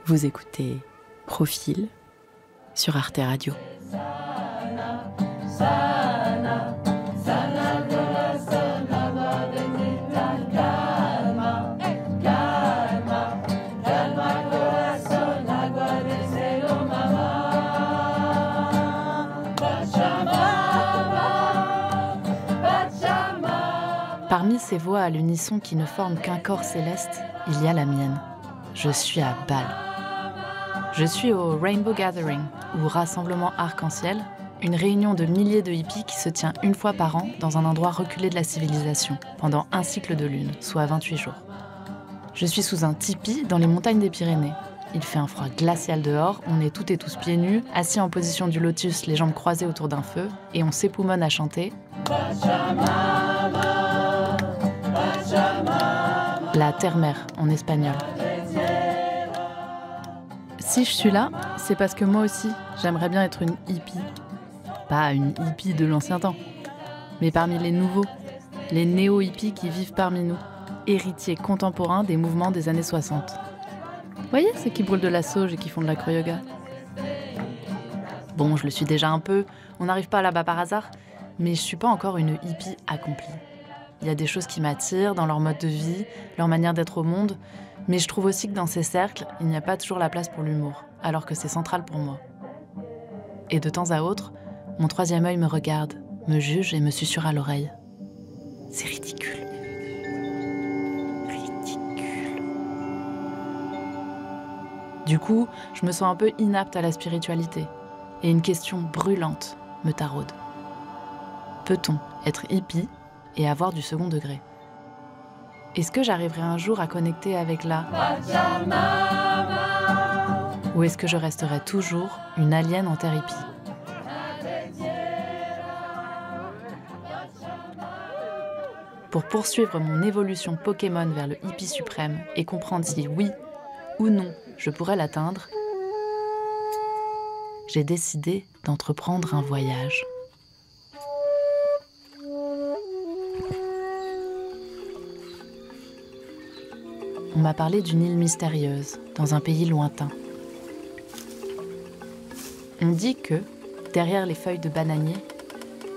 Vous écoutez Profil sur Arte Radio. Parmi ces voix à l'unisson qui ne forment qu'un corps céleste, il y a la mienne. Je suis à Bâle. Je suis au Rainbow Gathering, ou Rassemblement Arc-en-Ciel, une réunion de milliers de hippies qui se tient une fois par an dans un endroit reculé de la civilisation, pendant un cycle de lune, soit 28 jours. Je suis sous un tipi dans les montagnes des Pyrénées. Il fait un froid glacial dehors, on est toutes et tous pieds nus, assis en position du lotus, les jambes croisées autour d'un feu, et on s'époumonne à chanter la terre-mère en espagnol. Si je suis là, c'est parce que moi aussi, j'aimerais bien être une hippie. Pas une hippie de l'ancien temps, mais parmi les nouveaux, les néo-hippies qui vivent parmi nous, héritiers contemporains des mouvements des années 60. Vous voyez ceux qui brûlent de la sauge et qui font de l'acro-yoga? Bon, je le suis déjà un peu, on n'arrive pas là-bas par hasard, mais je suis pas encore une hippie accomplie. Il y a des choses qui m'attirent dans leur mode de vie, leur manière d'être au monde, mais je trouve aussi que dans ces cercles, il n'y a pas toujours la place pour l'humour, alors que c'est central pour moi. Et de temps à autre, mon troisième œil me regarde, me juge et me susurre à l'oreille. C'est ridicule. Ridicule. Du coup, je me sens un peu inapte à la spiritualité, et une question brûlante me taraude. Peut-on être hippie et avoir du second degré? Est-ce que j'arriverai un jour à connecter avec la Pachamama? Ou est-ce que je resterai toujours une alien en terre hippie? Pour poursuivre mon évolution Pokémon vers le hippie suprême et comprendre si oui ou non je pourrais l'atteindre, j'ai décidé d'entreprendre un voyage. On m'a parlé d'une île mystérieuse, dans un pays lointain. On dit que, derrière les feuilles de bananier,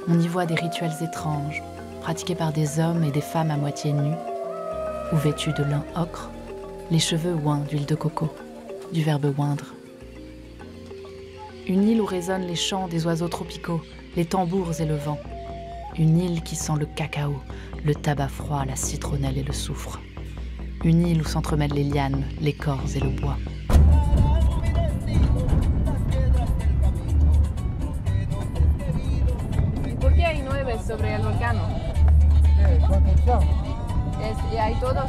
on y voit des rituels étranges, pratiqués par des hommes et des femmes à moitié nus, ou vêtus de lin ocre, les cheveux oints d'huile de coco, du verbe oindre. Une île où résonnent les chants des oiseaux tropicaux, les tambours et le vent. Une île qui sent le cacao, le tabac froid, la citronnelle et le soufre. Une île où s'entremêlent les lianes, l'écorce et le bois. ¿Por qué hay 9 sobre el volcán? Y hay todo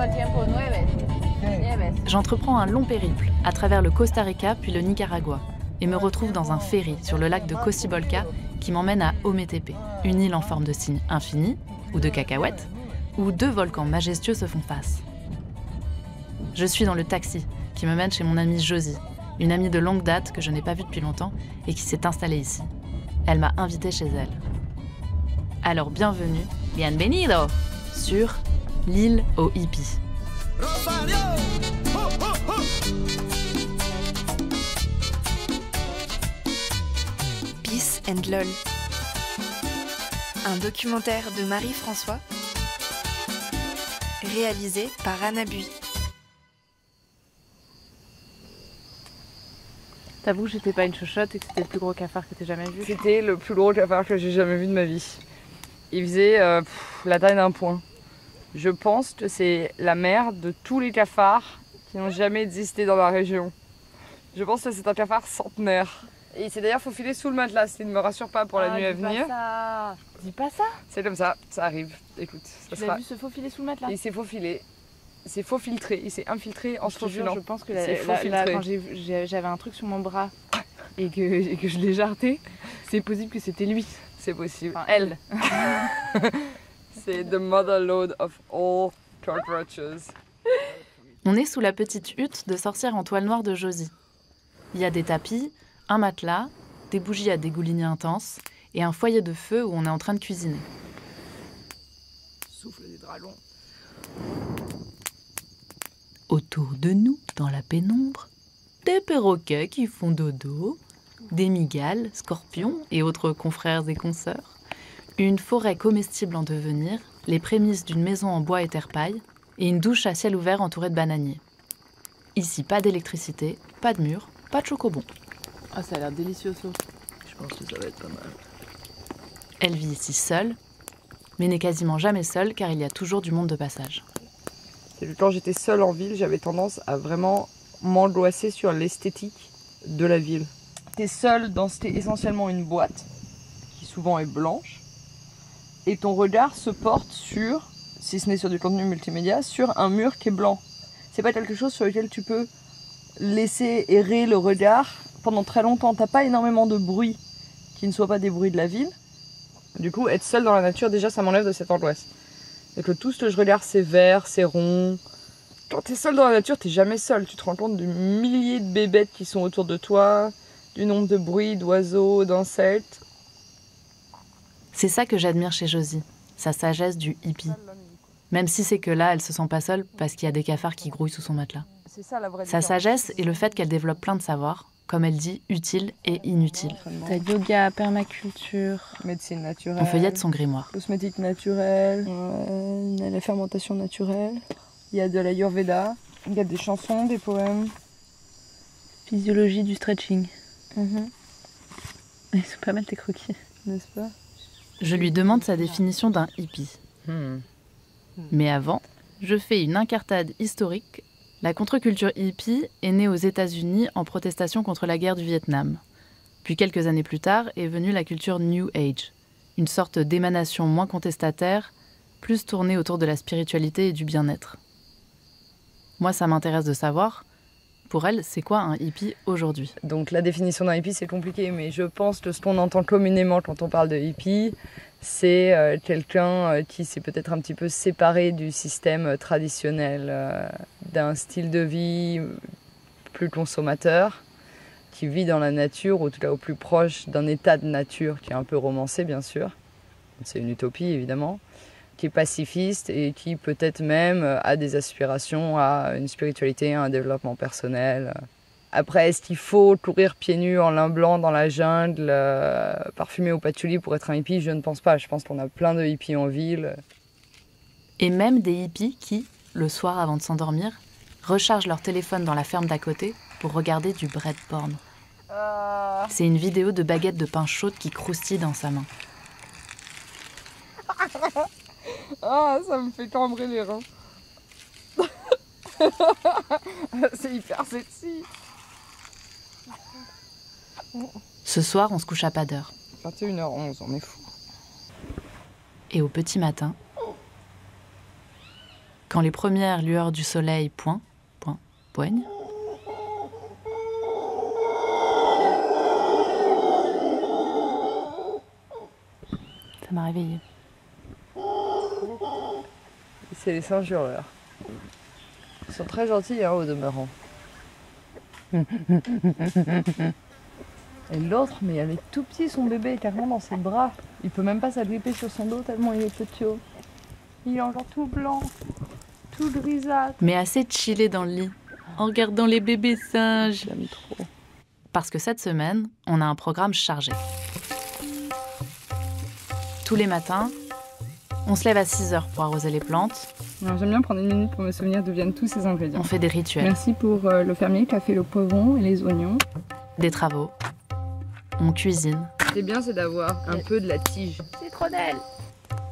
el tiempo 9. J'entreprends un long périple à travers le Costa Rica puis le Nicaragua et me retrouve dans un ferry sur le lac de Cocibolca qui m'emmène à Ometepe, une île en forme de signe infini ou de cacahuète, où deux volcans majestueux se font face. Je suis dans le taxi qui me mène chez mon amie Josie, une amie de longue date que je n'ai pas vue depuis longtemps et qui s'est installée ici. Elle m'a invitée chez elle. Alors bienvenue, bienvenido, sur l'île aux hippies. Peace and LOL. Un documentaire de Marie-François, réalisé par Anna Bui. T'avoues que j'étais pas une chochotte et que c'était le plus gros cafard que t'aies jamais vu? C'était le plus gros cafard que j'ai jamais vu de ma vie. Il faisait la taille d'un poing. Je pense que c'est la mère de tous les cafards qui n'ont jamais existé dans la région. Je pense que c'est un cafard centenaire. Et il s'est d'ailleurs faufilé sous le matelas, ce qui ne me rassure pas pour la nuit à venir. Dis pas ça. C'est comme ça arrive. Écoute, ça Tu l'as vu se faufiler sous le matelas? Il s'est faufilé. Il s'est faufiltré, il s'est infiltré en se faufilant. Je pense que quand j'avais un truc sur mon bras et que je l'ai jarté, c'est possible que c'était lui. C'est possible. Enfin, elle. C'est the motherlode of all cockroaches. On est sous la petite hutte de sorcière en toile noire de Josie. Il y a des tapis, un matelas, des bougies à dégoulinée intense et un foyer de feu où on est en train de cuisiner. Souffle des dragons. Autour de nous, dans la pénombre, des perroquets qui font dodo, des mygales, scorpions et autres confrères et consoeurs, une forêt comestible en devenir, les prémices d'une maison en bois et terre-paille, et une douche à ciel ouvert entourée de bananiers. Ici, pas d'électricité, pas de mur, pas de chocobon. Ah, ça a l'air délicieux ça. Je pense que ça va être pas mal. Elle vit ici seule, mais n'est quasiment jamais seule car il y a toujours du monde de passage. Quand j'étais seule en ville, j'avais tendance à vraiment m'angoisser sur l'esthétique de la ville. T'es seule dans ce qui est essentiellement une boîte, qui souvent est blanche, et ton regard se porte sur, si ce n'est sur du contenu multimédia, sur un mur qui est blanc. C'est pas quelque chose sur lequel tu peux laisser errer le regard pendant très longtemps. T'as pas énormément de bruit qui ne soit pas des bruits de la ville. Du coup, être seule dans la nature, déjà, ça m'enlève de cette angoisse. Et que tout ce que je regarde, c'est vert, c'est rond. Quand t'es seule dans la nature, t'es jamais seule. Tu te rends compte du milliers de bébêtes qui sont autour de toi, du nombre de bruits, d'oiseaux, d'insectes. C'est ça que j'admire chez Josie, sa sagesse du hippie. Même si c'est que là, elle se sent pas seule parce qu'il y a des cafards qui grouillent sous son matelas. C'est ça la vraie Sa différence. sagesse et le fait qu'elle développe plein de savoirs, comme elle dit, utiles et inutiles. T'as yoga, permaculture. Médecine naturelle. On feuillette son grimoire. Cosmétique naturelle, la fermentation naturelle. Il y a de l'ayurveda, il y a des chansons, des poèmes. Physiologie du stretching. Ils sont pas mal tes croquis. N'est-ce pas? Je lui demande sa définition d'un hippie. Mais avant, je fais une incartade historique. La contre-culture hippie est née aux États-Unis en protestation contre la guerre du Vietnam. Puis quelques années plus tard est venue la culture New Age, une sorte d'émanation moins contestataire, plus tournée autour de la spiritualité et du bien-être. Moi, ça m'intéresse de savoir, pour elle, c'est quoi un hippie aujourd'hui? Donc la définition d'un hippie, c'est compliqué, mais je pense que ce qu'on entend communément quand on parle de hippie, c'est quelqu'un qui s'est peut-être un petit peu séparé du système traditionnel, d'un style de vie plus consommateur, qui vit dans la nature, ou en tout cas au plus proche d'un état de nature qui est un peu romancé, bien sûr. C'est une utopie, évidemment. Qui est pacifiste et qui peut-être même a des aspirations à une spiritualité, à un développement personnel. Après, est-ce qu'il faut courir pieds nus en lin blanc dans la jungle, parfumé au patchouli pour être un hippie? Je ne pense pas. Je pense qu'on a plein de hippies en ville. Et même des hippies qui, le soir avant de s'endormir, rechargent leur téléphone dans la ferme d'à côté pour regarder du bread porn. C'est une vidéo de baguettes de pain chaude qui croustille dans sa main. Ah, ça me fait cambrer les reins. C'est hyper sexy. Ce soir, on se couche à pas d'heure. 21h11, on est fou. Et au petit matin, quand les premières lueurs du soleil poignent, ça m'a réveillée. C'est les singes hurleurs. Ils sont très gentils, hein, au demeurant. Et l'autre, mais elle est tout petit, son bébé est carrément dans ses bras. Il peut même pas s'agripper sur son dos tellement il est petit. Il est encore tout blanc, tout grisâtre. Mais assez chillé dans le lit, en regardant les bébés singes. J'aime trop. Parce que cette semaine, on a un programme chargé. Tous les matins, on se lève à 6h pour arroser les plantes. J'aime bien prendre une minute pour me souvenir d'où viennent tous ces ingrédients. On fait des rituels. Merci pour le fermier qui a fait le poivron et les oignons. Des travaux. On cuisine. Ce qui est bien, c'est d'avoir un peu de la tige. Citronnelle.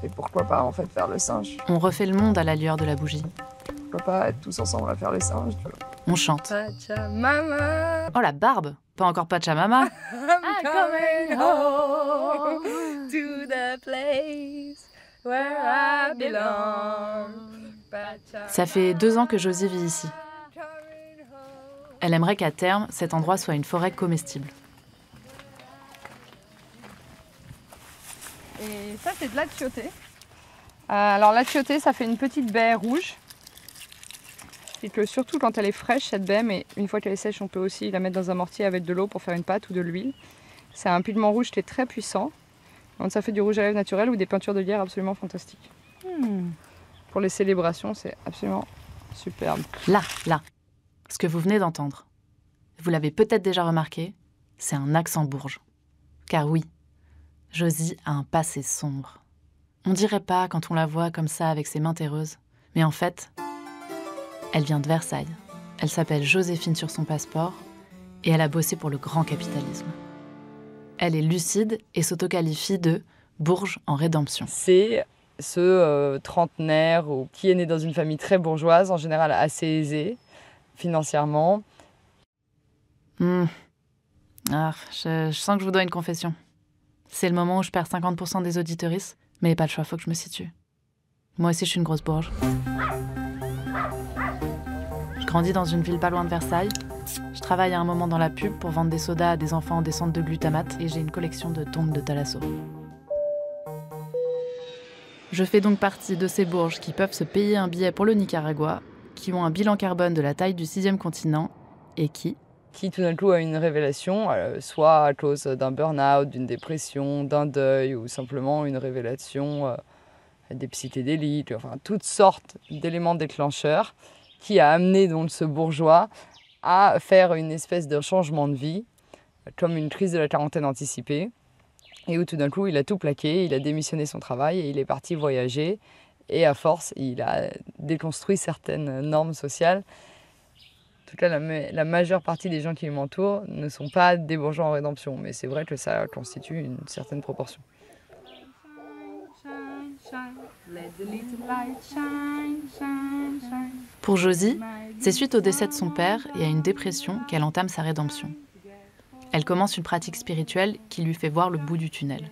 Et pourquoi pas, en fait, faire le singe? On refait le monde à la lueur de la bougie. Pourquoi pas être tous ensemble à faire les singes? On chante. Pachamama, Oh la barbe! Pas encore Pachamama. I'm coming home to the place where I belong. Ça fait 2 ans que Josie vit ici. Elle aimerait qu'à terme, cet endroit soit une forêt comestible. Et ça, c'est de l'achioté. Alors l'achioté, ça fait une petite baie rouge. Et que surtout quand elle est fraîche, cette baie, mais une fois qu'elle est sèche, on peut aussi la mettre dans un mortier avec de l'eau pour faire une pâte ou de l'huile. C'est un pigment rouge qui est très puissant. Donc ça fait du rouge à lèvres naturel ou des peintures de lierre absolument fantastiques. Pour les célébrations, c'est absolument Superbe. Là, ce que vous venez d'entendre. Vous l'avez peut-être déjà remarqué, c'est un accent bourge. Car oui, Josie a un passé sombre. On dirait pas quand on la voit comme ça avec ses mains terreuses. Mais en fait, elle vient de Versailles. Elle s'appelle Joséphine sur son passeport et elle a bossé pour le grand capitalisme. Elle est lucide et s'autoqualifie de bourge en rédemption. C'est ce trentenaire qui est né dans une famille très bourgeoise, en général assez aisée financièrement. Je sens que je vous dois une confession. C'est le moment où je perds 50% des auditeuristes, mais pas le choix, faut que je me situe. Moi aussi, je suis une grosse bourge. Je grandis dans une ville pas loin de Versailles. Je travaille à un moment dans la pub pour vendre des sodas à des enfants en descente de glutamate et j'ai une collection de tongs de thalasso. Je fais donc partie de ces bourges qui peuvent se payer un billet pour le Nicaragua, qui ont un bilan carbone de la taille du 6e continent et qui tout d'un coup a une révélation, soit à cause d'un burn-out, d'une dépression, d'un deuil ou simplement une révélation des psychédéliques, enfin toutes sortes d'éléments déclencheurs qui a amené donc ce bourgeois à faire une espèce de changement de vie, comme une crise de la quarantaine anticipée, et où tout d'un coup il a tout plaqué, il a démissionné son travail et il est parti voyager, et à force il a déconstruit certaines normes sociales. En tout cas, la majeure partie des gens qui m'entourent ne sont pas des bourgeois en rédemption, mais c'est vrai que ça constitue une certaine proportion. Pour Josie, c'est suite au décès de son père et à une dépression qu'elle entame sa rédemption. Elle commence une pratique spirituelle qui lui fait voir le bout du tunnel.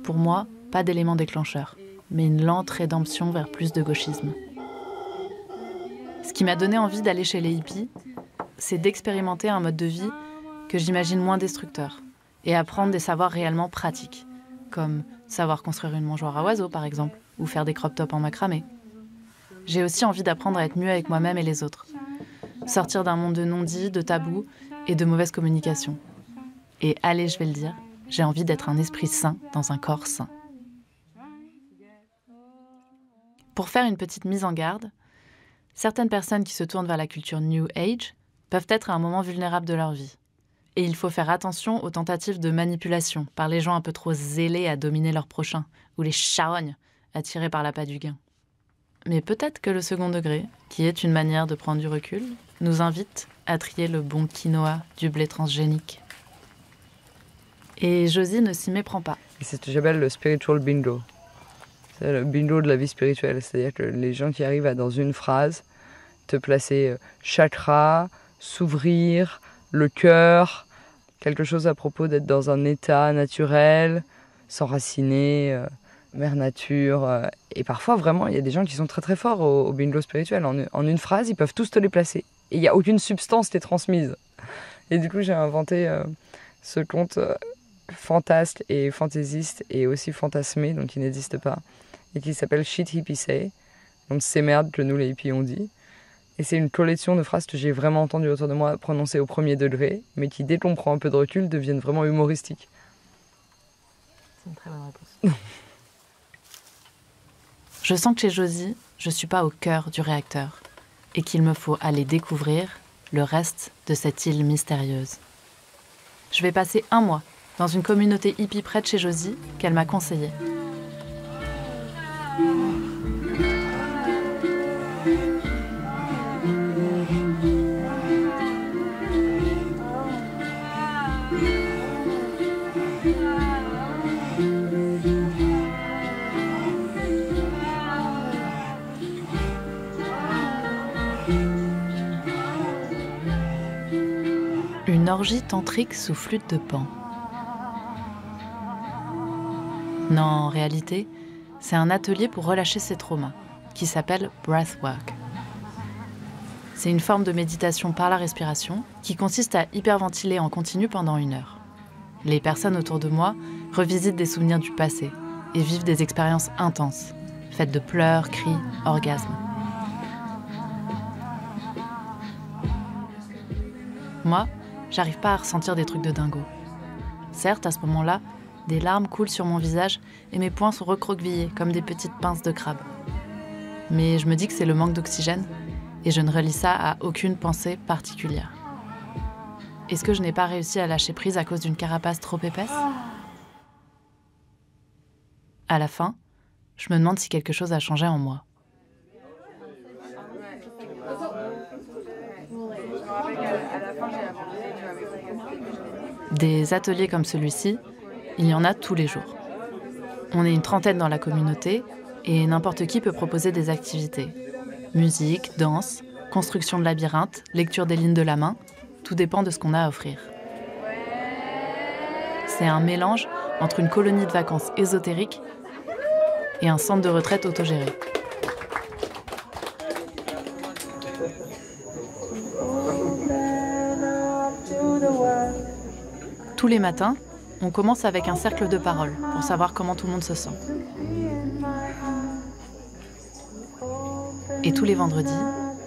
Pour moi, pas d'élément déclencheur, mais une lente rédemption vers plus de gauchisme. Ce qui m'a donné envie d'aller chez les hippies, c'est d'expérimenter un mode de vie que j'imagine moins destructeur et apprendre des savoirs réellement pratiques, comme savoir construire une mangeoire à oiseaux par exemple, ou faire des crop tops en macramé. J'ai aussi envie d'apprendre à être mieux avec moi-même et les autres, sortir d'un monde de non-dits, de tabous et de mauvaise communication. Et allez, je vais le dire, j'ai envie d'être un esprit sain dans un corps sain. Pour faire une petite mise en garde, certaines personnes qui se tournent vers la culture New Age peuvent être à un moment vulnérable de leur vie. Et il faut faire attention aux tentatives de manipulation par les gens un peu trop zélés à dominer leur prochain, ou les charognes attirés par l'appât du gain. Mais peut-être que le second degré, qui est une manière de prendre du recul, nous invite à trier le bon quinoa du blé transgénique. Et Josie ne s'y méprend pas. C'est ce que j'appelle le spiritual bingo. C'est le bingo de la vie spirituelle, c'est-à-dire que les gens qui arrivent à, dans une phrase, te placer chakra, s'ouvrir, le cœur, quelque chose à propos d'être dans un état naturel, s'enraciner, mère nature. Et parfois, vraiment, il y a des gens qui sont très très forts au bingo spirituel. En une phrase, ils peuvent tous te les placer. Et il n'y a aucune substance qui est transmise. Et du coup, j'ai inventé ce conte fantasque et fantaisiste et aussi fantasmé, donc qui n'existe pas, et qui s'appelle Shit Hippie Say, donc c'est merde que nous les hippies on dit. Et c'est une collection de phrases que j'ai vraiment entendues autour de moi prononcées au premier degré, mais qui, dès qu'on prend un peu de recul, deviennent vraiment humoristiques. C'est une très bonne réponse. Je sens que chez Josie, je ne suis pas au cœur du réacteur et qu'il me faut aller découvrir le reste de cette île mystérieuse. Je vais passer 1 mois dans une communauté hippie près de chez Josie qu'elle m'a conseillée. Une orgie tantrique sous flûte de Pan. Non, en réalité, c'est un atelier pour relâcher ses traumas, qui s'appelle Breathwork. C'est une forme de méditation par la respiration qui consiste à hyperventiler en continu pendant 1 heure. Les personnes autour de moi revisitent des souvenirs du passé et vivent des expériences intenses, faites de pleurs, cris, orgasmes. Moi, j'arrive pas à ressentir des trucs de dingo. Certes, à ce moment-là, des larmes coulent sur mon visage et mes poings sont recroquevillés comme des petites pinces de crabe. Mais je me dis que c'est le manque d'oxygène et je ne relie ça à aucune pensée particulière. Est-ce que je n'ai pas réussi à lâcher prise à cause d'une carapace trop épaisse ? À la fin, je me demande si quelque chose a changé en moi. Des ateliers comme celui-ci, il y en a tous les jours. On est une trentaine dans la communauté et n'importe qui peut proposer des activités. Musique, danse, construction de labyrinthes, lecture des lignes de la main, tout dépend de ce qu'on a à offrir. C'est un mélange entre une colonie de vacances ésotérique et un centre de retraite autogéré. Tous les matins, on commence avec un cercle de parole pour savoir comment tout le monde se sent. Et tous les vendredis,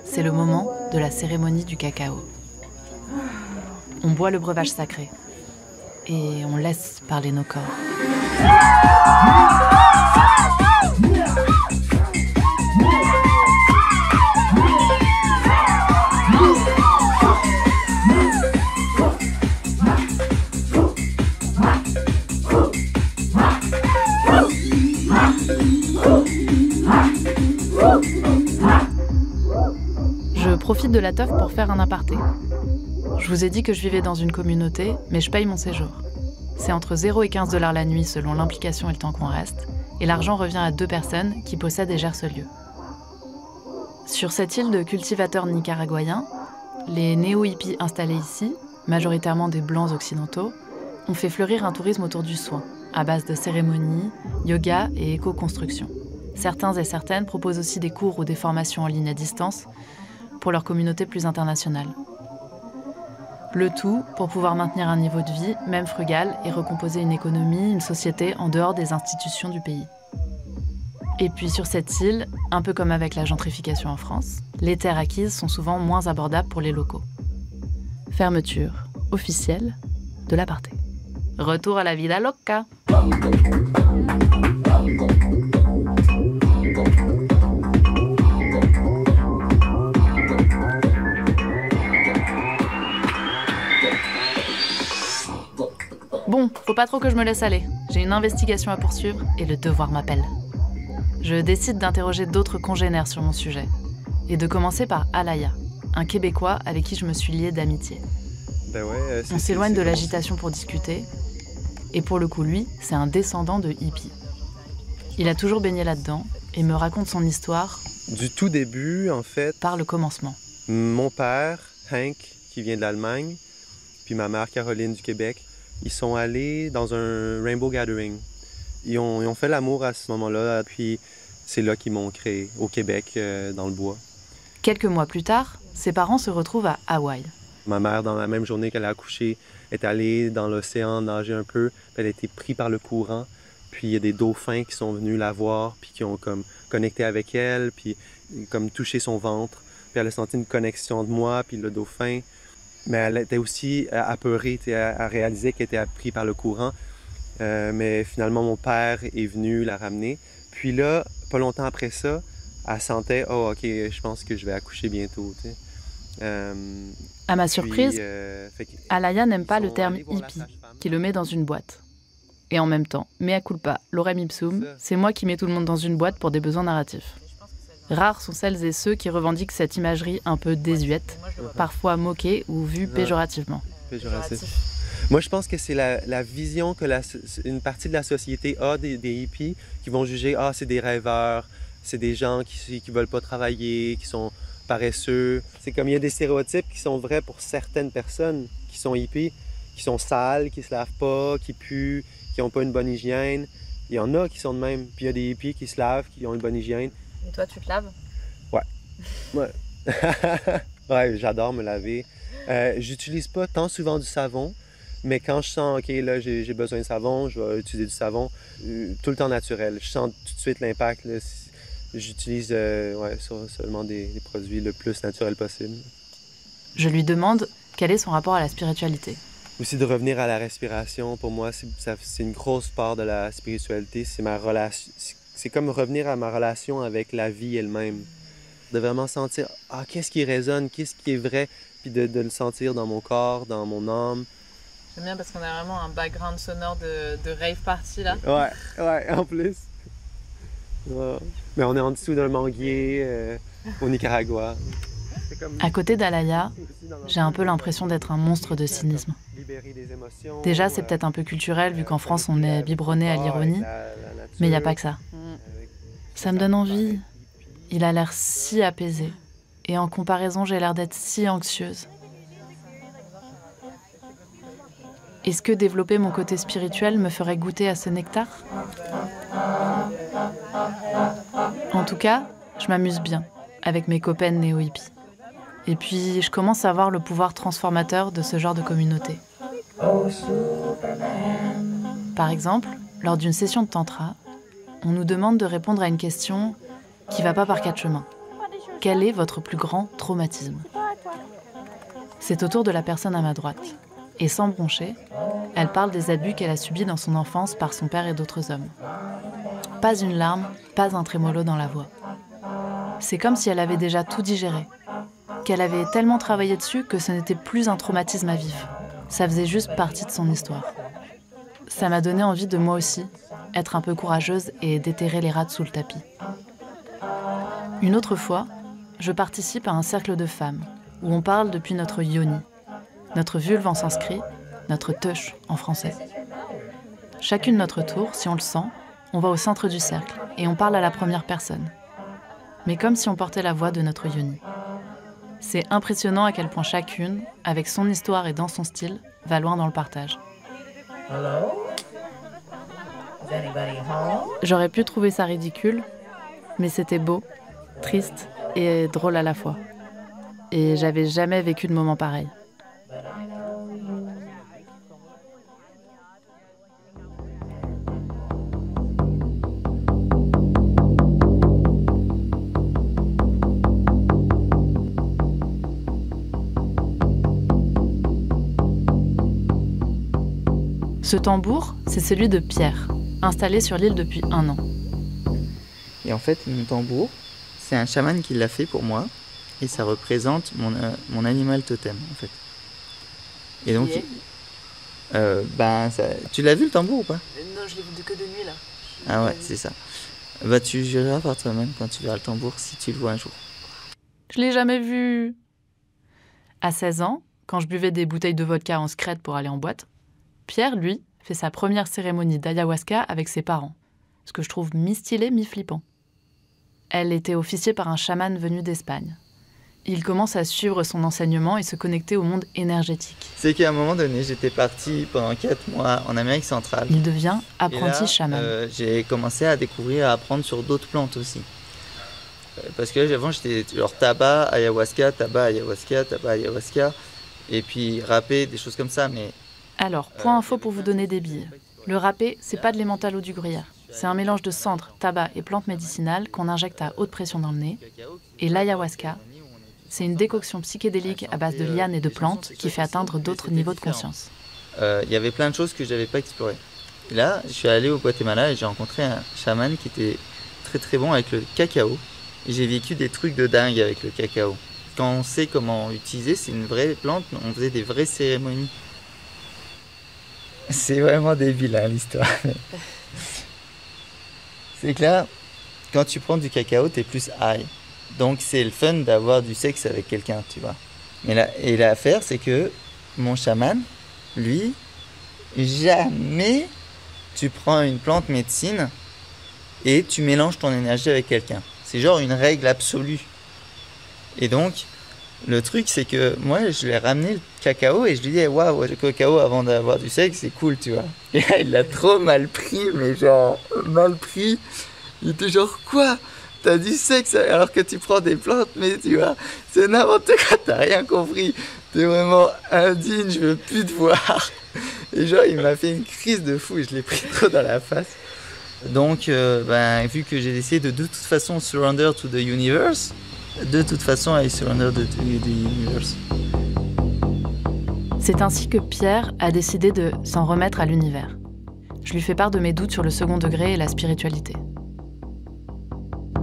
c'est le moment de la cérémonie du cacao. On boit le breuvage sacré et on laisse parler nos corps. Je profite de la teuf pour faire un aparté. Je vous ai dit que je vivais dans une communauté, mais je paye mon séjour. C'est entre 0 et 15 $ la nuit selon l'implication et le temps qu'on reste, et l'argent revient à 2 personnes qui possèdent et gèrent ce lieu. Sur cette île de cultivateurs nicaraguayens, les néo-hippies installés ici, majoritairement des blancs occidentaux, ont fait fleurir un tourisme autour du soin, à base de cérémonies, yoga et éco-construction. Certains et certaines proposent aussi des cours ou des formations en ligne à distance pour leur communauté plus internationale. Le tout pour pouvoir maintenir un niveau de vie, même frugal, et recomposer une économie, une société en dehors des institutions du pays. Et puis sur cette île, un peu comme avec la gentrification en France, les terres acquises sont souvent moins abordables pour les locaux. Fermeture officielle de l'aparté. Retour à la vida loca. Bon, faut pas trop que je me laisse aller. J'ai une investigation à poursuivre et le devoir m'appelle. Je décide d'interroger d'autres congénères sur mon sujet et de commencer par Alaya, un Québécois avec qui je me suis liée d'amitié. On s'éloigne de l'agitation pour discuter et pour le coup, lui, c'est un descendant de hippie. Il a toujours baigné là-dedans et me raconte son histoire du tout début, en fait, par le commencement. Mon père, Hank, qui vient de l'Allemagne, puis ma mère, Caroline, du Québec, ils sont allés dans un Rainbow Gathering. Ils ont fait l'amour à ce moment-là, puis c'est là qu'ils m'ont créé, au Québec, dans le bois. Quelques mois plus tard, ses parents se retrouvent à Hawaï. Ma mère, dans la même journée qu'elle a accouché, est allée dans l'océan nager un peu, puis elle a été prise par le courant, puis il y a des dauphins qui sont venus la voir, puis qui ont comme connecté avec elle, puis comme touché son ventre, puis elle a senti une connexion de moi, puis le dauphin. Mais elle était aussi apeurée, elle réalisait qu'elle était prise par le courant. Mais finalement, mon père est venu la ramener. Puis là, pas longtemps après ça, elle sentait « Oh, OK, je pense que je vais accoucher bientôt. » À ma surprise, Alaya n'aime pas le terme « hippie », qui le met dans une boîte. Et en même temps, mea culpa, lorem ipsum, c'est moi qui mets tout le monde dans une boîte pour des besoins narratifs. Rares sont celles et ceux qui revendiquent cette imagerie un peu désuète, parfois moquée ou vue péjorativement. Moi, je pense que c'est la vision que une partie de la société a des hippies qui vont juger « Ah, c'est des rêveurs, c'est des gens qui veulent pas travailler, qui sont paresseux. » C'est comme il y a des stéréotypes qui sont vrais pour certaines personnes qui sont hippies, qui sont sales, qui se lavent pas, qui puent, qui n'ont pas une bonne hygiène. Il y en a qui sont de même. Puis il y a des hippies qui se lavent, qui ont une bonne hygiène. Et toi, tu te laves? Ouais. Ouais, j'adore me laver. J'utilise pas tant souvent du savon, mais quand je sens, OK, là, j'ai besoin de savon, je vais utiliser du savon tout le temps naturel. Je sens tout de suite l'impact. J'utilise seulement des produits le plus naturels possible. Je lui demande quel est son rapport à la spiritualité. Aussi de revenir à la respiration, pour moi, c'est une grosse part de la spiritualité. C'est ma relation. C'est comme revenir à ma relation avec la vie elle-même. de vraiment sentir qu'est-ce qui résonne, qu'est-ce qui est vrai, puis de le sentir dans mon corps, dans mon âme. J'aime bien parce qu'on a vraiment un background sonore de rave party là. Ouais, en plus. Ouais. Mais on est en dessous d'un manguier au Nicaragua. À côté d'Alaya, j'ai un peu l'impression d'être un monstre de cynisme. Déjà, c'est peut-être un peu culturel vu qu'en France on est biberonné à l'ironie, mais il n'y a pas que ça. Ça me donne envie. Il a l'air si apaisé. Et en comparaison, j'ai l'air d'être si anxieuse. Est-ce que développer mon côté spirituel me ferait goûter à ce nectar ? En tout cas, je m'amuse bien avec mes copaines néo-hippies. Et puis, je commence à voir le pouvoir transformateur de ce genre de communauté. Par exemple, lors d'une session de tantra, on nous demande de répondre à une question qui ne va pas par quatre chemins. Quel est votre plus grand traumatisme ? C'est au tour de la personne à ma droite. Et sans broncher, elle parle des abus qu'elle a subis dans son enfance par son père et d'autres hommes. Pas une larme, pas un trémolo dans la voix. C'est comme si elle avait déjà tout digéré, qu'elle avait tellement travaillé dessus que ce n'était plus un traumatisme à vivre. Ça faisait juste partie de son histoire. Ça m'a donné envie de moi aussi être un peu courageuse et déterrer les rats sous le tapis. Une autre fois, je participe à un cercle de femmes où on parle depuis notre yoni, notre vulve en sanskrit, notre teuch en français. Chacune notre tour, si on le sent, on va au centre du cercle et on parle à la première personne. Mais comme si on portait la voix de notre yoni. C'est impressionnant à quel point chacune, avec son histoire et dans son style, va loin dans le partage. J'aurais pu trouver ça ridicule, mais c'était beau, triste et drôle à la fois. Et j'avais jamais vécu de moment pareil. Ce tambour, c'est celui de Pierre, installé sur l'île depuis 1 an. Et en fait, mon tambour, c'est un chaman qui l'a fait pour moi. Et ça représente mon animal totem, en fait. Et donc, tu l'as vu le tambour ou pas ? Non, je l'ai vu que de nuit là. Ah ouais, c'est ça. Bah, tu jureras par toi-même quand tu verras le tambour si tu le vois un jour. Je l'ai jamais vu. À 16 ans, quand je buvais des bouteilles de vodka en scred pour aller en boîte, Pierre, lui, fait sa première cérémonie d'ayahuasca avec ses parents, ce que je trouve mi-stylé, mi-flippant. Elle était officiée par un chaman venu d'Espagne. Il commence à suivre son enseignement et se connecter au monde énergétique. C'est qu'à un moment donné, j'étais parti pendant 4 mois en Amérique centrale. Il devient apprenti chaman. J'ai commencé à découvrir, à apprendre sur d'autres plantes aussi. Parce que avant, j'étais genre tabac, ayahuasca, et puis râpé, des choses comme ça, mais... Alors, point info pour vous donner des billes. Le râpé, c'est pas de l'emmental ou du gruyère. C'est un mélange de cendres, tabac et plantes médicinales qu'on injecte à haute pression dans le nez. Et l'ayahuasca, c'est une décoction psychédélique à base de lianes et de plantes qui fait atteindre d'autres niveaux de conscience. Il y avait plein de choses que je n'avais pas explorées. Et là, je suis allé au Guatemala et j'ai rencontré un chaman qui était très très bon avec le cacao. Et j'ai vécu des trucs de dingue avec le cacao. Quand on sait comment utiliser, c'est une vraie plante, on faisait des vraies cérémonies. C'est vraiment débile hein, l'histoire. C'est que là, quand tu prends du cacao, t'es plus high. Donc c'est le fun d'avoir du sexe avec quelqu'un, tu vois. Et l'affaire, c'est que mon chaman, lui, jamais tu prends une plante médecine et tu mélanges ton énergie avec quelqu'un. C'est genre une règle absolue. Et donc, le truc, c'est que moi, je lui ai ramené le cacao et je lui ai dit, waouh, le cacao avant d'avoir du sexe, c'est cool, tu vois. Et là, il l'a trop mal pris, mais genre, mal pris. Il était genre, quoi ? T'as du sexe alors que tu prends des plantes, mais tu vois, c'est n'importe quoi, t'as rien compris. T'es vraiment indigne, je veux plus te voir. Et genre, il m'a fait une crise de fou et je l'ai pris trop dans la face. Donc, vu que j'ai décidé de toute façon surrender to the universe, de toute façon, I surrender to the universe. C'est ainsi que Pierre a décidé de s'en remettre à l'univers. Je lui fais part de mes doutes sur le second degré et la spiritualité.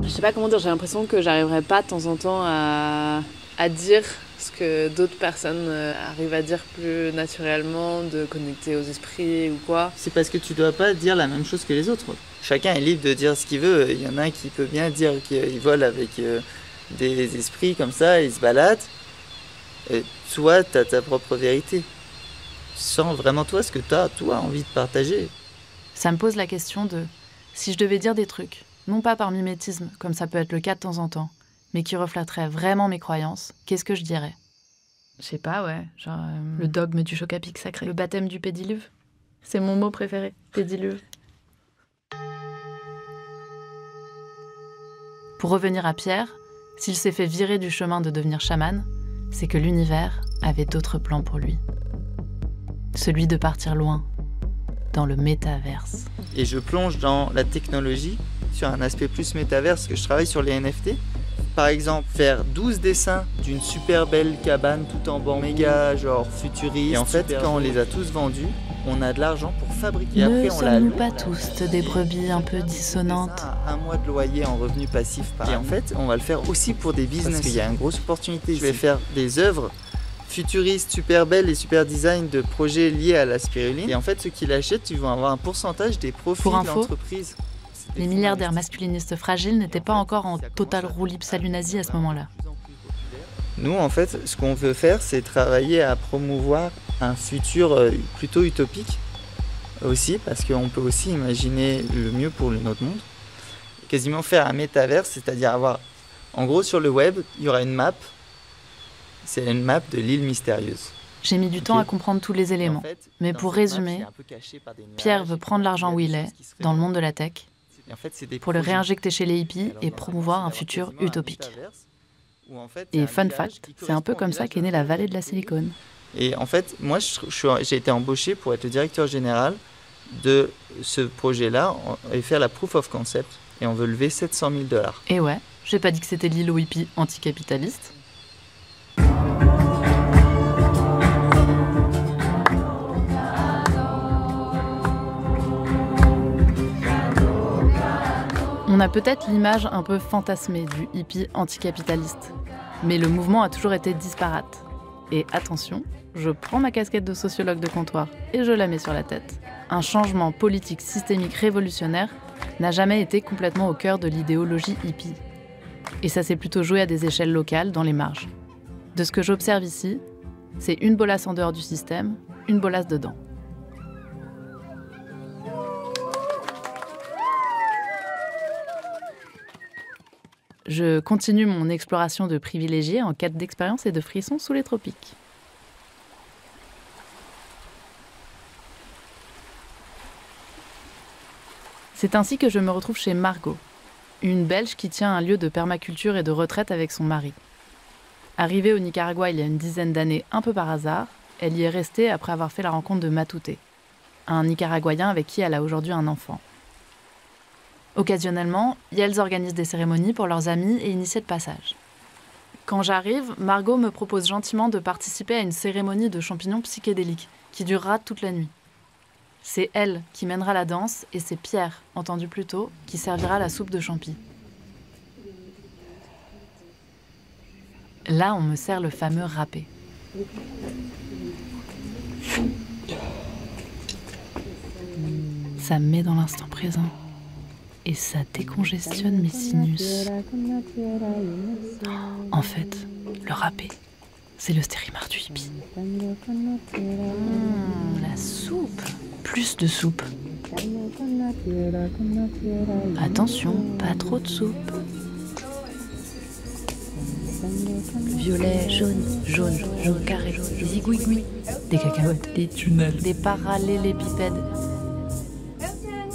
Je sais pas comment dire, j'ai l'impression que j'arriverai pas de temps en temps à dire ce que d'autres personnes arrivent à dire plus naturellement, de connecter aux esprits ou quoi. C'est parce que tu dois pas dire la même chose que les autres. Chacun est libre de dire ce qu'il veut. Il y en a qui peut bien dire qu'il vole avec des esprits comme ça, ils se baladent. Et toi, t'as ta propre vérité. Tu sens vraiment toi ce que t'as, toi, envie de partager. Ça me pose la question de si je devais dire des trucs, non pas par mimétisme, comme ça peut être le cas de temps en temps, mais qui reflèteraient vraiment mes croyances, qu'est-ce que je dirais? Je sais pas, ouais, genre le dogme du choc à pic sacré, le baptême du pédiluve. C'est mon mot préféré, pédiluve. Pour revenir à Pierre, s'il s'est fait virer du chemin de devenir chaman, c'est que l'univers avait d'autres plans pour lui. Celui de partir loin, dans le métaverse. Et je plonge dans la technologie, sur un aspect plus métaverse, que je travaille sur les NFT. Par exemple, faire 12 dessins d'une super belle cabane tout en bambou, méga genre futuriste. Et en fait, quand on les a tous vendus, on a de l'argent pour fabriquer. Ne sommes-nous pas tous des brebis un peu dissonantes? Un mois de loyer en revenu passif par an. Et en fait, on va le faire aussi pour des business. Parce qu'il y a une grosse opportunité. Je vais faire des œuvres futuristes, super belles et super design de projets liés à la spiruline. Et en fait, ceux qui l'achètent, ils vont avoir un pourcentage des profits de l'entreprise. Les milliardaires masculinistes fragiles n'étaient pas encore en total roue libre salut nazi à ce moment-là. Nous, en fait, ce qu'on veut faire, c'est travailler à promouvoir un futur plutôt utopique aussi, parce qu'on peut aussi imaginer le mieux pour notre monde. Quasiment faire un métaverse, c'est-à-dire avoir, en gros, sur le web, il y aura une map. C'est une map de l'île mystérieuse. J'ai mis du temps à comprendre tous les éléments. Mais pour résumer, Pierre veut prendre l'argent où il est, dans le monde de la tech, pour le réinjecter chez les hippies et promouvoir un futur utopique. Et fun fact, c'est un peu comme ça qu'est née la vallée de la Silicone. Et en fait, moi, j'ai été embauché pour être le directeur général de ce projet-là et faire la proof of concept. Et on veut lever 700 000 $. Et ouais, j'ai pas dit que c'était l'île aux hippies anticapitaliste. On a peut-être l'image un peu fantasmée du hippie anticapitaliste, mais le mouvement a toujours été disparate. Et attention, je prends ma casquette de sociologue de comptoir et je la mets sur la tête. Un changement politique systémique révolutionnaire n'a jamais été complètement au cœur de l'idéologie hippie. Et ça s'est plutôt joué à des échelles locales, dans les marges. De ce que j'observe ici, c'est une bolasse en dehors du système, une bolasse dedans. Je continue mon exploration de privilégiés en quête d'expérience et de frissons sous les tropiques. C'est ainsi que je me retrouve chez Margot, une Belge qui tient un lieu de permaculture et de retraite avec son mari. Arrivée au Nicaragua il y a une dizaine d'années un peu par hasard, elle y est restée après avoir fait la rencontre de Matute, un Nicaraguayen avec qui elle a aujourd'hui un enfant. Occasionnellement, elles organisent des cérémonies pour leurs amis et initiés de passage. Quand j'arrive, Margot me propose gentiment de participer à une cérémonie de champignons psychédéliques qui durera toute la nuit. C'est elle qui mènera la danse et c'est Pierre, entendu plus tôt, qui servira la soupe de champi. Là, on me sert le fameux râpé. Ça me met dans l'instant présent. Et ça décongestionne mes sinus. En fait, le râpé, c'est le stérimar du hippie. La soupe. Plus de soupe. Attention, pas trop de soupe. Violet, jaune carré, des zigouigouis, des cacahuètes, des tunnels, des parallélépipèdes.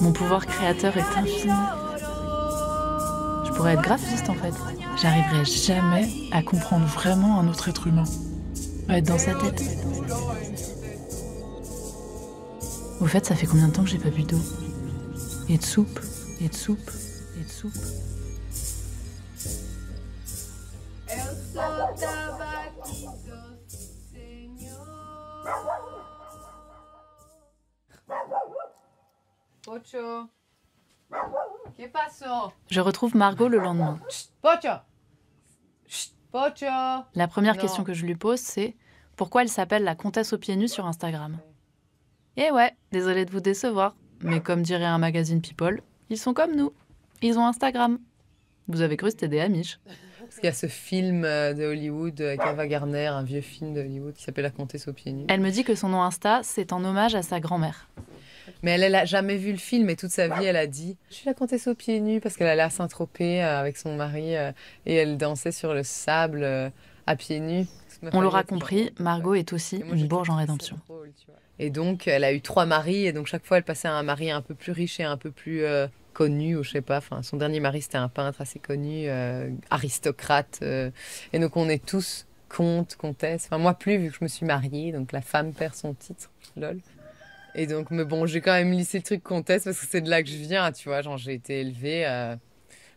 Mon pouvoir créateur est infini. Je pourrais être graphiste en fait. J'arriverai jamais à comprendre vraiment un autre être humain. À être dans sa tête. Au fait, ça fait combien de temps que j'ai pas bu d'eau? Et de soupe, et de soupe, et de soupe. Ocho. Je retrouve Margot le lendemain. Pocho. Pocho. La première question que je lui pose, c'est pourquoi elle s'appelle la comtesse aux pieds nus sur Instagram. Et ouais, désolée de vous décevoir, mais comme dirait un magazine People, ils sont comme nous. Ils ont Instagram. Vous avez cru que c'était des Amish. Parce qu'il y a ce film de Hollywood avec Ava Gardner, un vieux film de Hollywood qui s'appelle La comtesse aux pieds nus. Elle me dit que son nom Insta, c'est en hommage à sa grand-mère. Mais elle a jamais vu le film et toute sa vie, elle a dit « Je suis la comtesse aux pieds nus » parce qu'elle allait à Saint-Tropez avec son mari et elle dansait sur le sable à pieds nus. On l'aura compris, Margot est aussi une bourge en rédemption. Et donc, elle a eu 3 maris et donc chaque fois, elle passait à un mari un peu plus riche et un peu plus connu, ou je sais pas. Enfin, son dernier mari, c'était un peintre assez connu, aristocrate. Et donc, on est tous comtes, comtesses. Enfin, moi plus, vu que je me suis mariée, donc la femme perd son titre, lol. Et donc, mais bon, j'ai quand même lissé le truc comtesse parce que c'est de là que je viens, tu vois. Genre, j'ai été élevée,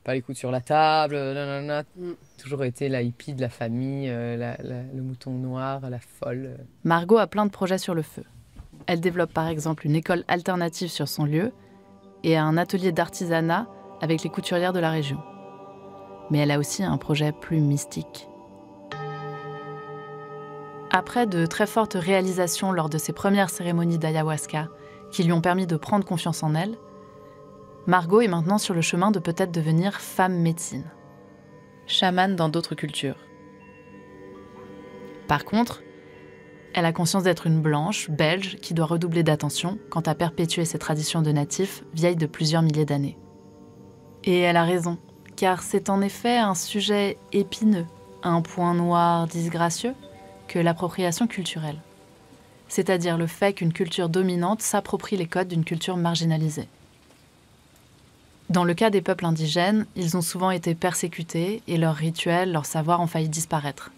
pas les coudes sur la table, nanana. Toujours été la hippie de la famille, le mouton noir, la folle. Margot a plein de projets sur le feu. Elle développe par exemple une école alternative sur son lieu et un atelier d'artisanat avec les couturières de la région. Mais elle a aussi un projet plus mystique. Après de très fortes réalisations lors de ses premières cérémonies d'ayahuasca qui lui ont permis de prendre confiance en elle, Margot est maintenant sur le chemin de peut-être devenir femme médecine, chamane dans d'autres cultures. Par contre, elle a conscience d'être une blanche, belge, qui doit redoubler d'attention quant à perpétuer ses traditions de natifs vieilles de plusieurs milliers d'années. Et elle a raison, car c'est en effet un sujet épineux, un point noir disgracieux, que l'appropriation culturelle. C'est-à-dire le fait qu'une culture dominante s'approprie les codes d'une culture marginalisée. Dans le cas des peuples indigènes, ils ont souvent été persécutés et leurs rituels, leurs savoirs ont failli disparaître.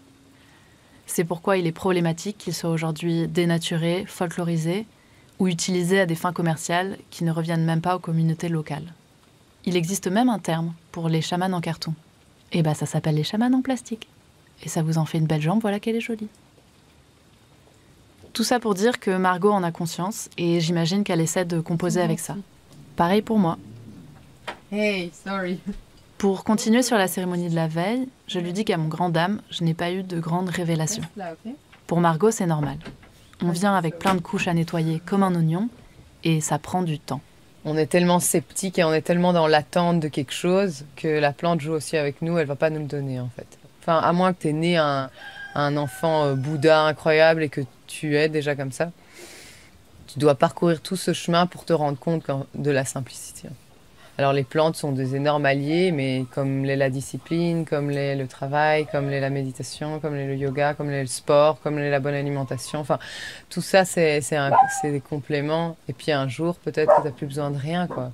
C'est pourquoi il est problématique qu'ils soient aujourd'hui dénaturés, folklorisés ou utilisés à des fins commerciales qui ne reviennent même pas aux communautés locales. Il existe même un terme pour les chamans en carton. Et ça s'appelle les chamans en plastique. Et ça vous en fait une belle jambe, voilà qu'elle est jolie. Tout ça pour dire que Margot en a conscience et j'imagine qu'elle essaie de composer avec ça. Pareil pour moi. Hey, sorry. Pour continuer sur la cérémonie de la veille, je lui dis qu'à mon grand dame, je n'ai pas eu de grandes révélations. Pour Margot, c'est normal. On vient avec plein de couches à nettoyer comme un oignon et ça prend du temps. On est tellement sceptique et on est tellement dans l'attente de quelque chose que la plante joue aussi avec nous, elle va pas nous le donner en fait. Enfin, à moins que tu aies né un enfant Bouddha incroyable et que tu es déjà comme ça, tu dois parcourir tout ce chemin pour te rendre compte de la simplicité. Alors les plantes sont des énormes alliés, mais comme l'est la discipline, comme l'est le travail, comme l'est la méditation, comme l'est le yoga, comme l'est le sport, comme l'est la bonne alimentation. Enfin, tout ça, c'est des compléments. Et puis un jour, peut-être que tu n'as plus besoin de rien, quoi.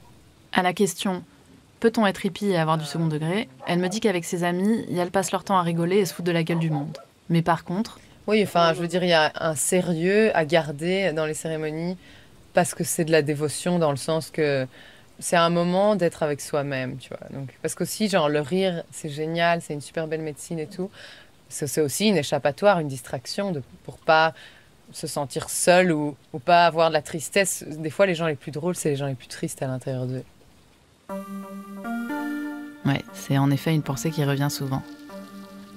À la question « Peut-on être hippie et avoir du second degré ?», elle me dit qu'avec ses amis, elles passent leur temps à rigoler et se foutent de la gueule du monde. Mais par contre... Oui, enfin, je veux dire, il y a un sérieux à garder dans les cérémonies parce que c'est de la dévotion dans le sens que c'est un moment d'être avec soi-même, tu vois. Donc, parce qu'aussi, genre, le rire, c'est génial, c'est une super belle médecine et tout. C'est aussi une échappatoire, une distraction pour pas se sentir seul ou pas avoir de la tristesse. Des fois, les gens les plus drôles, c'est les gens les plus tristes à l'intérieur d'eux. Ouais, c'est en effet une pensée qui revient souvent.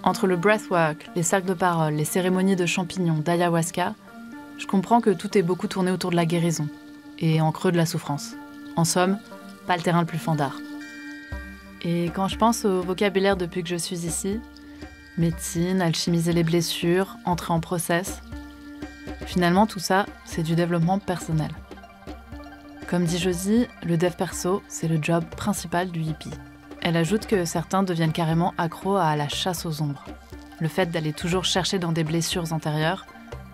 Entre le breathwork, les cercles de parole, les cérémonies de champignons, d'ayahuasca, je comprends que tout est beaucoup tourné autour de la guérison et en creux de la souffrance. En somme, pas le terrain le plus fandard. Et quand je pense au vocabulaire depuis que je suis ici, médecine, alchimiser les blessures, entrer en process, finalement tout ça, c'est du développement personnel. Comme dit Josie, le dev perso, c'est le job principal du hippie. Elle ajoute que certains deviennent carrément accros à la chasse aux ombres. Le fait d'aller toujours chercher dans des blessures antérieures,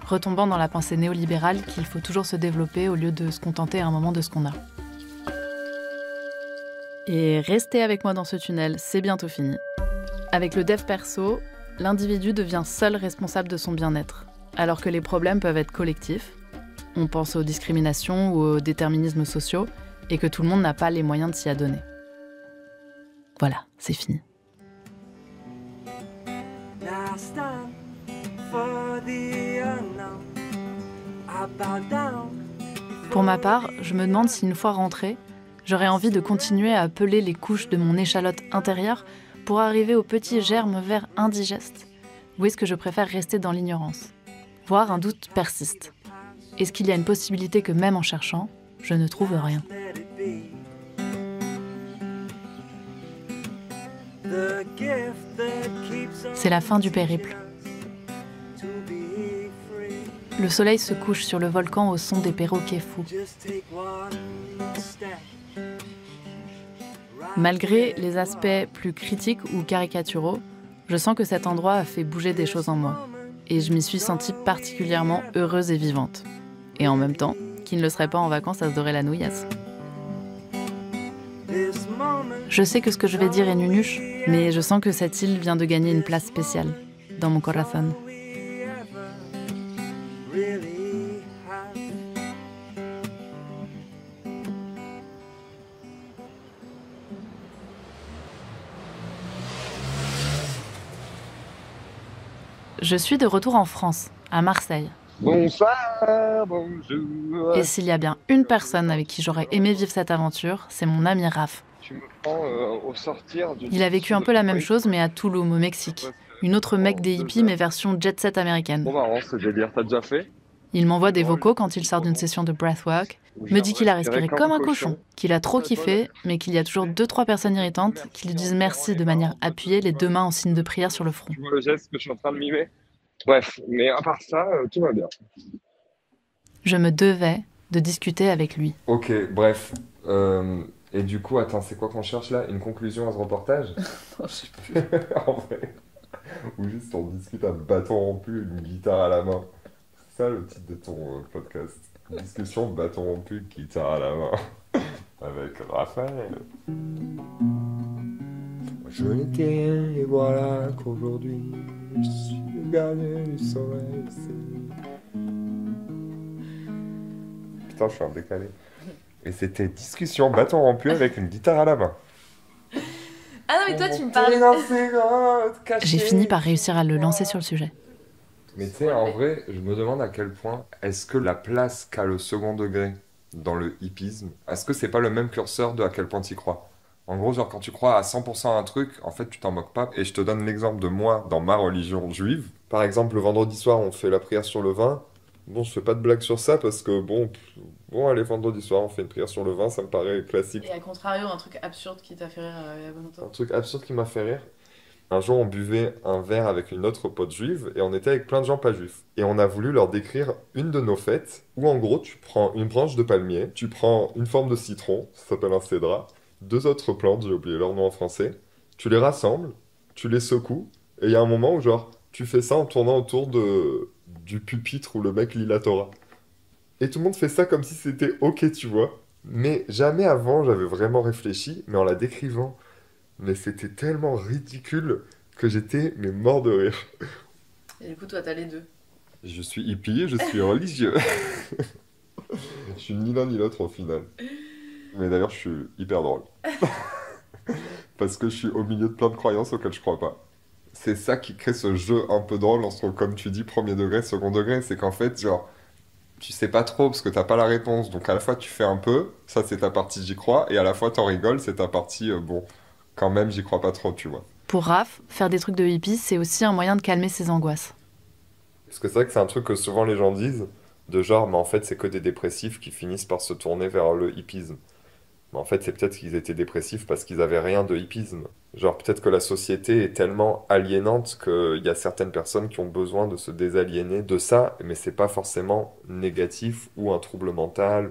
retombant dans la pensée néolibérale qu'il faut toujours se développer au lieu de se contenter à un moment de ce qu'on a. Et restez avec moi dans ce tunnel, c'est bientôt fini. Avec le dev perso, l'individu devient seul responsable de son bien-être, alors que les problèmes peuvent être collectifs. On pense aux discriminations ou aux déterminismes sociaux, et que tout le monde n'a pas les moyens de s'y adonner. Voilà, c'est fini. Pour ma part, je me demande si une fois rentrée, J'aurais envie de continuer à peler les couches de mon échalote intérieure pour arriver aux petits germes verts indigestes. Ou est-ce que je préfère rester dans l'ignorance? Voire un doute persiste. Est-ce qu'il y a une possibilité que même en cherchant, je ne trouve rien? C'est la fin du périple. Le soleil se couche sur le volcan au son des perroquets fous. Malgré les aspects plus critiques ou caricaturaux, je sens que cet endroit a fait bouger des choses en moi. Et je m'y suis sentie particulièrement heureuse et vivante. Et en même temps, qui ne le serait pas en vacances à se dorer la nouillasse. Je sais que ce que je vais dire est nunuche, mais je sens que cette île vient de gagner une place spéciale dans mon corazón. Je suis de retour en France, à Marseille. Bonsoir, bonjour. Et s'il y a bien une personne avec qui j'aurais aimé vivre cette aventure, c'est mon ami Raph. Tu me prends au sortir du... Il a vécu un peu la même chose, mais à Tulum, au Mexique. Une autre mec des hippies, mais version jet-set américaine. Bon, marrant, ce délire, t'as déjà fait? Il m'envoie des vocaux quand il sort d'une session de breathwork, me dit qu'il a respiré comme un cochon, qu'il a trop kiffé, mais qu'il y a toujours 2-3 personnes irritantes qui lui disent merci de manière appuyée, les deux mains en signe de prière sur le front. Tu vois le geste que je suis en train de mimer? Bref, mais à part ça, tout va bien. Je me devais de discuter avec lui. Ok, bref. Et du coup, attends, c'est quoi qu'on cherche là? Une conclusion à ce reportage? Non, je sais plus. En vrai. Ou juste on discute à bâton rompu, une guitare à la main. C'est ça le titre de ton podcast. Discussion bâton rompu, guitare à la main. Avec Raphaël. Je n'étais rien et voilà qu'aujourd'hui je suis le gardien du soleil. Putain, je suis un décalé. Et c'était discussion bâton rompu avec une guitare à la main. Ah non, mais toi, tu me parlais... J'ai fini par réussir à le lancer sur le sujet. Mais tu sais, en vrai, je me demande à quel point est-ce que la place qu'a le second degré dans le hippisme, est-ce que c'est pas le même curseur de à quel point tu y crois? En gros, genre quand tu crois à 100% à un truc, en fait, tu t'en moques pas. Et je te donne l'exemple de moi dans ma religion juive. Par exemple, le vendredi soir, on fait la prière sur le vin. Bon, je fais pas de blague sur ça parce que bon, allez, vendredi soir, on fait une prière sur le vin, ça me paraît classique. Et à contrario, un truc absurde qui t'a fait rire il y a pas longtemps. Un truc absurde qui m'a fait rire. Un jour, on buvait un verre avec une autre pote juive et on était avec plein de gens pas juifs. Et on a voulu leur décrire une de nos fêtes où, en gros, tu prends une branche de palmier, tu prends une forme de citron, ça s'appelle un cédra, 2 autres plantes, j'ai oublié leur nom en français, tu les rassembles, tu les secoues, et il y a un moment où, genre, tu fais ça en tournant autour du pupitre où le mec lit la Torah. Et tout le monde fait ça comme si c'était ok, tu vois. Mais jamais avant, j'avais vraiment réfléchi, mais en la décrivant, mais c'était tellement ridicule que j'étais mort de rire. Et du coup, toi, t'as les deux. Je suis hippie et je suis religieux. Je suis ni l'un ni l'autre au final. Mais d'ailleurs, je suis hyper drôle. Parce que je suis au milieu de plein de croyances auxquelles je crois pas. C'est ça qui crée ce jeu un peu drôle entre, comme tu dis, premier degré, second degré. C'est qu'en fait, genre, tu sais pas trop parce que t'as pas la réponse. Donc à la fois, tu fais un peu, ça c'est ta partie j'y crois, et à la fois, t'en rigoles, c'est ta partie, bon, quand même, j'y crois pas trop, tu vois. Pour Raph, faire des trucs de hippie, c'est aussi un moyen de calmer ses angoisses. Parce que c'est vrai que c'est un truc que souvent les gens disent, de genre, mais en fait, c'est que des dépressifs qui finissent par se tourner vers le hippisme. Mais en fait, c'est peut-être qu'ils étaient dépressifs parce qu'ils avaient rien de hippisme. Genre, peut-être que la société est tellement aliénante qu'il y a certaines personnes qui ont besoin de se désaliéner de ça, mais c'est pas forcément négatif ou un trouble mental,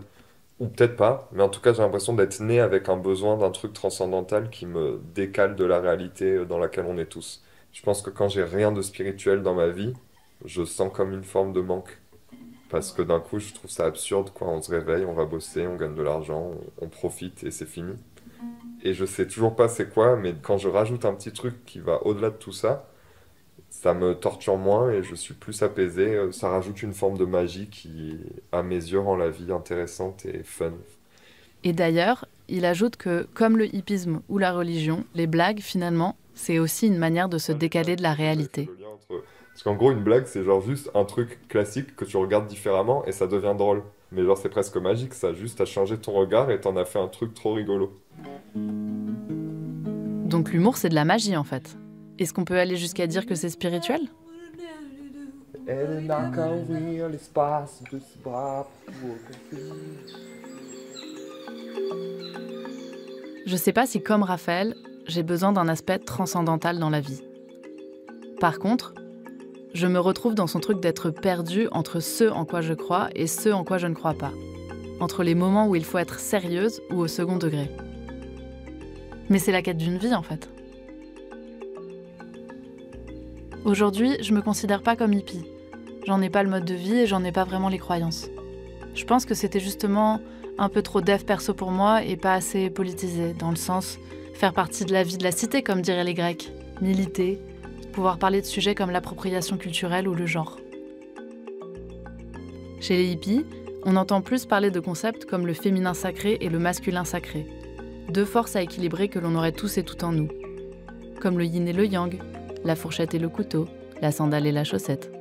ou peut-être pas, mais en tout cas, j'ai l'impression d'être né avec un besoin d'un truc transcendantal qui me décale de la réalité dans laquelle on est tous. Je pense que quand j'ai rien de spirituel dans ma vie, je sens comme une forme de manque. Parce que d'un coup, je trouve ça absurde, quoi. On se réveille, on va bosser, on gagne de l'argent, on profite et c'est fini. Et je sais toujours pas c'est quoi, mais quand je rajoute un petit truc qui va au-delà de tout ça, ça me torture moins et je suis plus apaisé. Ça rajoute une forme de magie qui, à mes yeux, rend la vie intéressante et fun. Et d'ailleurs, il ajoute que, comme le hippisme ou la religion, les blagues, finalement, c'est aussi une manière de se décaler de la réalité. Parce qu'en gros, une blague, c'est genre juste un truc classique que tu regardes différemment et ça devient drôle. Mais genre, c'est presque magique, ça. Juste, t'as changé ton regard et t'en as fait un truc trop rigolo. Donc l'humour, c'est de la magie, en fait. Est-ce qu'on peut aller jusqu'à dire que c'est spirituel ? Je sais pas si, comme Raphaël, j'ai besoin d'un aspect transcendantal dans la vie. Par contre, je me retrouve dans son truc d'être perdue entre ce en quoi je crois et ce en quoi je ne crois pas. Entre les moments où il faut être sérieuse ou au second degré. Mais c'est la quête d'une vie, en fait. Aujourd'hui, je me considère pas comme hippie. J'en ai pas le mode de vie et j'en ai pas vraiment les croyances. Je pense que c'était justement un peu trop dev perso pour moi et pas assez politisé, dans le sens faire partie de la vie de la cité, comme diraient les Grecs, militer, pouvoir parler de sujets comme l'appropriation culturelle ou le genre. Chez les hippies, on entend plus parler de concepts comme le féminin sacré et le masculin sacré, deux forces à équilibrer que l'on aurait tous et toutes en nous, comme le yin et le yang, la fourchette et le couteau, la sandale et la chaussette.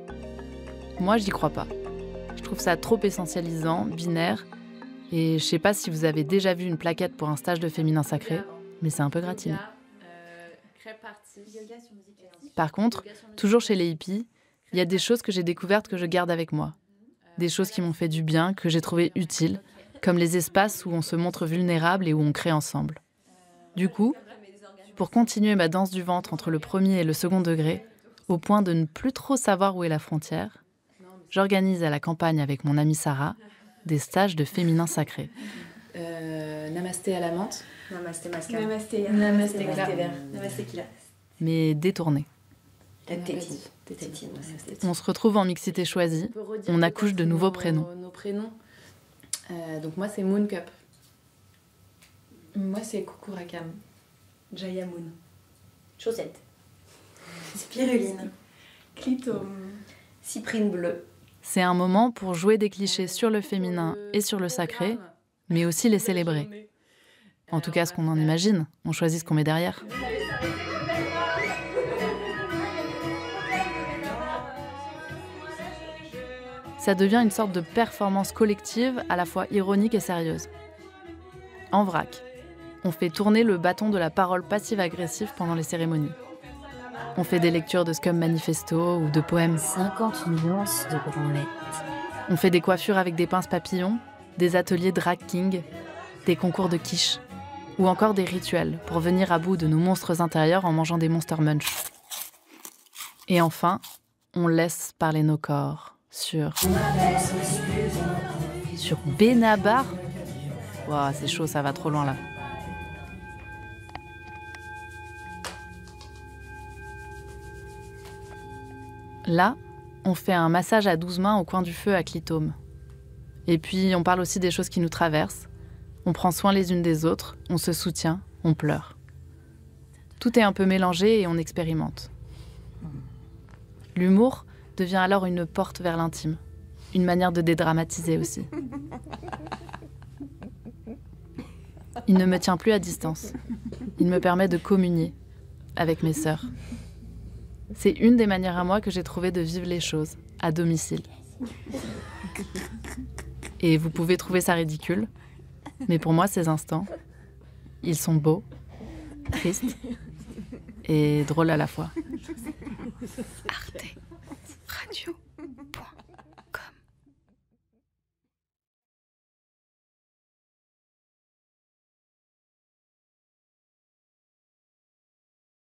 Moi, j'y crois pas. Je trouve ça trop essentialisant, binaire, et je sais pas si vous avez déjà vu une plaquette pour un stage de féminin sacré, mais c'est un peu gratiné. Par contre, toujours chez les hippies, il y a des choses que j'ai découvertes que je garde avec moi. Des choses qui m'ont fait du bien, que j'ai trouvées utiles, comme les espaces où on se montre vulnérable et où on crée ensemble. Du coup, pour continuer ma danse du ventre entre le premier et le second degré, au point de ne plus trop savoir où est la frontière, j'organise à la campagne avec mon amie Sarah des stages de féminin sacré. Namasté à la menthe. Namasté masca. Namasté vert. Namasté kila. Mais détourné. Tétine. On se retrouve en mixité choisie, on accouche de nouveaux prénoms. Nos prénoms. Donc moi c'est Moon Cup. Moi c'est Kukurakam. Jaya Moon. Chaussette. Spiruline. Clitome. Cyprine bleue. C'est un moment pour jouer des clichés sur le féminin et sur le sacré, mais aussi les célébrer. En tout cas, ce qu'on en imagine, on choisit ce qu'on met derrière. Ça devient une sorte de performance collective, à la fois ironique et sérieuse. En vrac, on fait tourner le bâton de la parole passive-agressive pendant les cérémonies. On fait des lectures de Scum Manifesto ou de poèmes. 50 nuances de branlette. On fait des coiffures avec des pinces papillons, des ateliers drag king, des concours de quiche, ou encore des rituels pour venir à bout de nos monstres intérieurs en mangeant des Monster Munch. Et enfin, on laisse parler nos corps sur Benabar. Wow, c'est chaud, ça va trop loin là. Là, on fait un massage à 12 mains au coin du feu à Clitome. Et puis, on parle aussi des choses qui nous traversent. On prend soin les unes des autres, on se soutient, on pleure. Tout est un peu mélangé et on expérimente. L'humour devient alors une porte vers l'intime, une manière de dédramatiser aussi. Il ne me tient plus à distance. Il me permet de communier avec mes sœurs. C'est une des manières à moi que j'ai trouvé de vivre les choses, à domicile. Et vous pouvez trouver ça ridicule, mais pour moi, ces instants, ils sont beaux, tristes et drôles à la fois. Arte Radio.